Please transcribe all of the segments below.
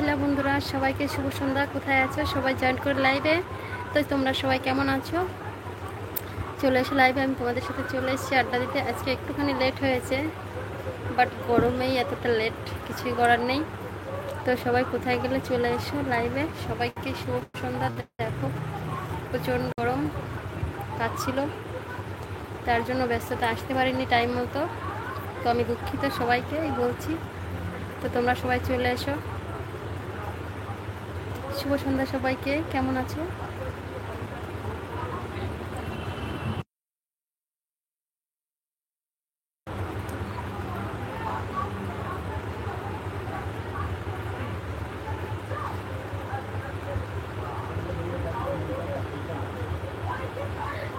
Hello বন্ধুরা, সবাইকে শুভ সন্ধ্যা। কোথায় আছো? সবাই জয়েন করে লাইভে। তো তোমরা সবাই কেমন আছো? চলে এসো লাইভে। আমি তোমাদের সাথে চলে এসেছি আড্ডা দিতে। আজকে একটুখানি লেট হয়েছে, বাট গরমেই এতটা লেট, কিছুই করার নেই। তো সবাই কোথায় গেলে চলে এসো লাইভে। সবাইকে শুভ সন্ধ্যা। দেখো প্রচণ্ড গরম, কাজ ছিল, তার জন্য ব্যস্ততা আসতে পারিনি টাইম মতো। তো আমি দুঃখিত, সবাইকেই বলছি। তো তোমরা সবাই চলে এসো। শুভ সন্ধ্যা সবাইকে। কেমন আছো?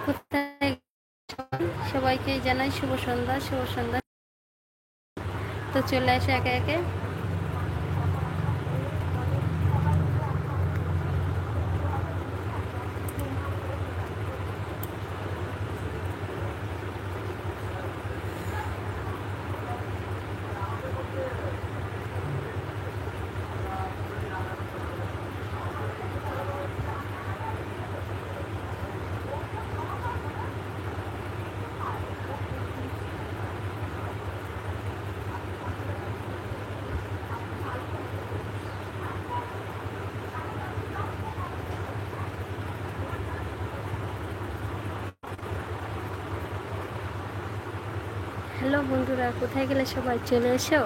কোথায়? সবাইকে জানাই শুভ সন্ধ্যা, শুভ সন্ধ্যা। তো চলে আসে একে একে। হ্যালো বন্ধুরা, কোথায় গেলে? সবাই চলে এসো।